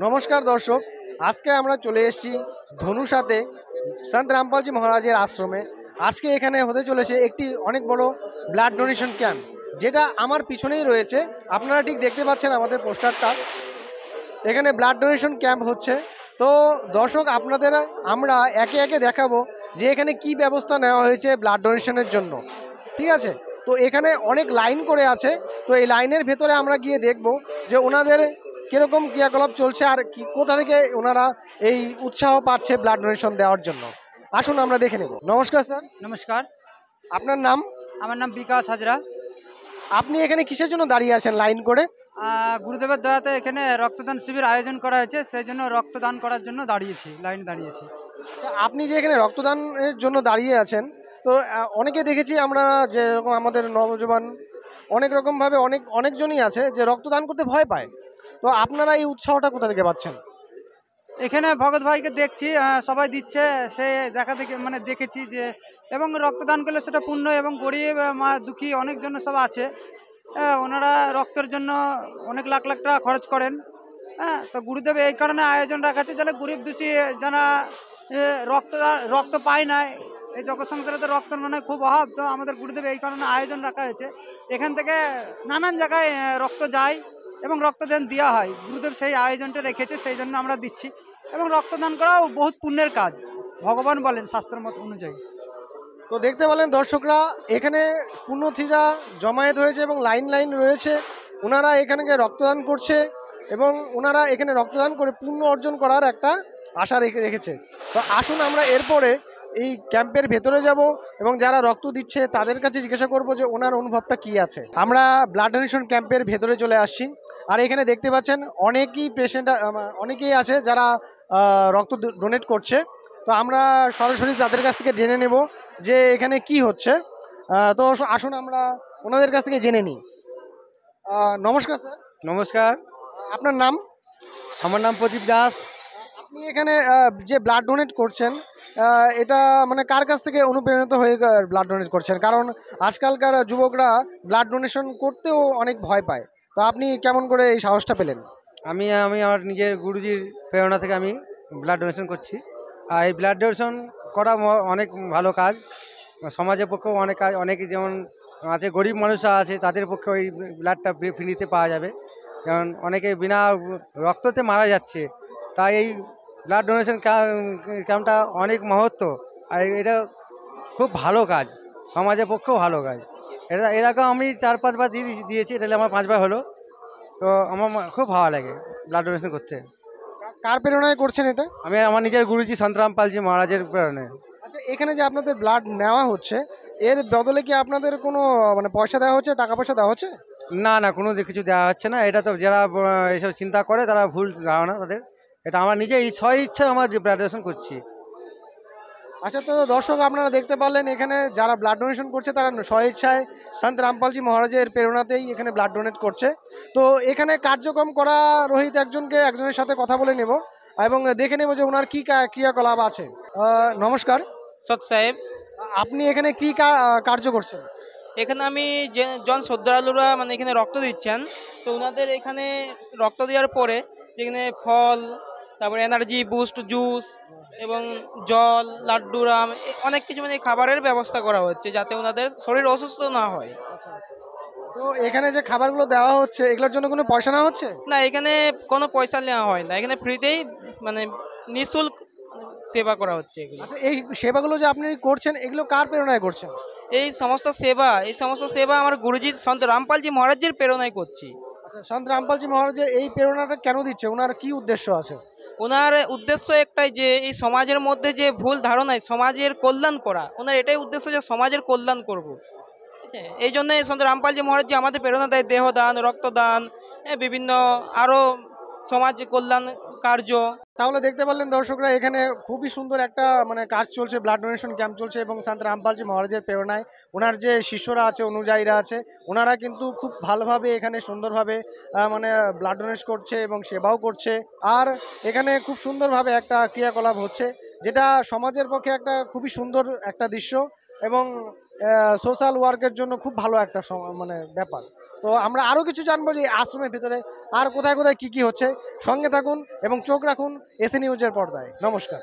নমস্কার দর্শক, আজকে আমরা চলে এসেছি ধনুষাতে সন্ত রামপালজি মহারাজের আশ্রমে। আজকে এখানে হতে চলেছে একটি অনেক বড় ব্লাড ডোনেশন ক্যাম্প, যেটা আমার পিছনেই রয়েছে। আপনারা ঠিক দেখতে পাচ্ছেন আমাদের পোস্টারটা। এখানে ব্লাড ডোনেশন ক্যাম্প হচ্ছে। তো দর্শক, আপনাদের আমরা একে একে দেখাবো যে এখানে কি ব্যবস্থা নেওয়া হয়েছে ব্লাড ডোনেশনের জন্য। ঠিক আছে, তো এখানে অনেক লাইন করে আছে। তো এই লাইনের ভেতরে আমরা গিয়ে দেখব যে ওনাদের কিরকম ক্রিয়াকলাপ চলছে আর কি কোথা থেকে ওনারা এই উৎসাহ পাচ্ছে ব্লাড ডোনেশন দেওয়ার জন্য। আসুন আমরা দেখে নেব। নমস্কার স্যার। নমস্কার। আপনার নাম? আমার নাম বিকাশ হাজরা। আপনি এখানে কিসের জন্য দাঁড়িয়ে আছেন লাইন করে? গুরুদেবের দয়াতে এখানে রক্তদান শিবির আয়োজন করা হয়েছে, সেই জন্য রক্তদান করার জন্য লাইন দাঁড়িয়েছি। তো আপনি যে এখানে রক্তদানের জন্য দাঁড়িয়ে আছেন, তো অনেকে দেখেছি আমরা, যেরকম আমাদের নবজওয়ান অনেক রকমভাবে অনেকজনই আছে যে রক্তদান করতে ভয় পায়। তো আপনারা এই উৎসাহটা কোথা থেকে পাচ্ছেন? এখানে ভগৎ ভাইকে দেখছি, সবাই দিচ্ছে, সে দেখেছি যে এবং রক্তদান করলে সেটা পুণ্য, এবং গরিব দুঃখী অনেকজন সব আছে, ওনারা রক্তের জন্য অনেক লাখ লাখ টাকা খরচ করেন। তো গুরুদেব এই কারণে আয়োজন রাখাচ্ছে যারা গরিব দুঃখী, যারা রক্ত পায় না। এই জগৎ সংসারে তো রক্ত খুব অভাব, তো আমাদের গুরুদেব এই কারণে আয়োজন রাখা হয়েছে। এখান থেকে নানান জায়গায় রক্ত যায় এবং রক্তদান দেওয়া হয়। গুরুদেব সেই আয়োজনটা রেখেছে, সেই জন্য আমরা দিচ্ছি। এবং রক্তদান করাও বহুত পুণ্যের কাজ, ভগবান বলেন শাস্ত্র মত অনুযায়ী। তো দেখতে পেলেন দর্শকরা, এখানে পুণ্যার্থীরা জমায়েত হয়েছে এবং লাইন লাইন রয়েছে। ওনারা এখানে রক্তদান করছে এবং ওনারা এখানে রক্তদান করে পুণ্য অর্জন করার একটা আশা রেখেছে। তো আসুন আমরা এরপরে এই ক্যাম্পের ভেতরে যাব এবং যারা রক্ত দিচ্ছে তাদের কাছে জিজ্ঞাসা করব যে ওনার অনুভবটা কি আছে। আমরা ব্লাড ডোনেশন ক্যাম্পের ভেতরে চলে আসছি। আর এখানে দেখতে পাচ্ছেন অনেকেই আছে যারা রক্ত ডোনেট করছে। তো আমরা সরাসরি তাদের কাছ থেকে জেনে নেব যে এখানে কি হচ্ছে। তো আসুন আমরা ওনাদের কাছ থেকে জেনে নিই। নমস্কার স্যার। নমস্কার। আপনার নাম? আমার নাম প্রদীপ দাস। আপনি এখানে যে ব্লাড ডোনেট করছেন, এটা মানে কার কাছ থেকে অনুপ্রাণিত হয়ে ব্লাড ডোনেট করছেন? কারণ আজকালকার যুবকরা ব্লাড ডোনেশন করতেও অনেক ভয় পায়। তো আপনি কেমন করে এই সাহসটা পেলেন? আমি আমি আমার নিজের গুরুজির প্রেরণা থেকে আমি ব্লাড ডোনেশন করছি। আর এই ব্লাড ডোনেশন করা অনেক ভালো কাজ, সমাজের পক্ষেও অনেক কাজ। অনেকে যেমন আছে গরিব মানুষরা আছে, তাদের পক্ষে ওই ব্লাডটা ফ্রিতে পাওয়া যাবে। যেমন অনেকে বিনা রক্ততে মারা যাচ্ছে, তাই এই ব্লাড ডোনেশন ক্যাম্পটা অনেক মহত্ব। আর এটা খুব ভালো কাজ, সমাজের পক্ষেও ভালো কাজ। এরকম আমি 4-5 বার দিয়েছি, এটা আমার 5 বার হলো। তো আমার খুব ভালো লাগে ব্লাড ডোনেশন করতে। কার প্রেরণায় করছেন এটা? আমি আমার নিজের গুরুজি সন্ত রামপালজি মহারাজের প্রেরণায়। আচ্ছা, এখানে যে আপনাদের ব্লাড নেওয়া হচ্ছে, এর বদলে কি আপনাদের কোনো মানে পয়সা দেওয়া হচ্ছে, টাকা পয়সা দেওয়া হচ্ছে? না না, কোনো কিছু দেওয়া হচ্ছে না। এটা তো যারা এসব চিন্তা করে তারা ভুল ধারণা তাদের। এটা আমার নিজে ইচ্ছা আমার ব্লাড ডোনেশন করছি। আচ্ছা, তো দর্শক আপনারা দেখতে পারলেন এখানে যারা ব্লাড ডোনেশন করছে তারা স্বইচ্ছায় সন্ত রামপালজি মহারাজের প্রেরণাতেই এখানে ব্লাড ডোনেট করছে। তো এখানে কার্যক্রম করা রোহিত একজনের সাথে কথা বলে নেব এবং দেখে নেব যে ওনার কী ক্রিয়াকলাপ আছে। নমস্কার সৎ সাহেব। আপনি এখানে কি কার্য করছেন? এখানে আমি যে জন শ্রদ্ধালুরা এখানে রক্ত দিচ্ছেন, তো ওনাদের এখানে রক্ত দেওয়ার পরে যেখানে ফল, তারপর এনার্জি বুস্ট জুস এবং জল, লাড্ডুরাম, অনেক কিছু খাবারের ব্যবস্থা করা হচ্ছে যাতে ওনাদের শরীর অসুস্থ না হয়। তো এখানে যে খাবারগুলো দেওয়া হচ্ছে এগুলোর জন্য কোনো পয়সা নেওয়া হচ্ছে? না, এখানে কোনো পয়সা নেওয়া হয় না, এখানে ফ্রিতেই নিঃশুল্ক সেবা করা হচ্ছে এগুলো। আচ্ছা, এই সেবাগুলো যে আপনি করছেন এগুলো কার প্রেরণায় করছেন? এই সমস্ত সেবা আমার গুরুজি সন্ত রামপালজি মহারাজের প্রেরণায় করছি। আচ্ছা, সন্ত রামপালজি মহারাজের এই প্রেরণাটা কেন দিচ্ছে? ওনার কি উদ্দেশ্য আছে? ওনার উদ্দেশ্য একটাই, যে এই সমাজের মধ্যে যে ভুল ধারণায় সমাজের কল্যাণ করা। ওনার এটাই উদ্দেশ্য যে সমাজের কল্যাণ করব। ঠিক আছে, এই জন্যই সন্ত রামপালজি মহারাজজি আমাদের প্রেরণা দেয় দেহদান, রক্তদান, বিভিন্ন আরও সমাজ কল্যাণ কার্য। তাহলে দেখতে পারলেন দর্শকরা, এখানে খুবই সুন্দর একটা মানে কাজ চলছে, ব্লাড ডোনেশন ক্যাম্প চলছে এবং সন্ত রামপালজি মহারাজের প্রেরণায় ওনার যে শিষ্যরা আছে, অনুযায়ীরা আছে, ওনারা কিন্তু খুব ভালোভাবে এখানে সুন্দরভাবে মানে ব্লাড ডোনেট করছে এবং সেবাও করছে। আর এখানে খুব সুন্দরভাবে একটা ক্রিয়াকলাপ হচ্ছে, যেটা সমাজের পক্ষে একটা খুবই সুন্দর একটা দৃশ্য। এবং সোশ্যাল ওয়ার্কের জন্য খুব ভালো একটা মানে ব্যাপার। তো আমরা আরও কিছু জানবো যে এই আশ্রমের ভিতরে আর কোথায় কোথায় কী কী হচ্ছে। সঙ্গে থাকুন এবং চোখ রাখুন এসি নিউজের পর্দায়। নমস্কার।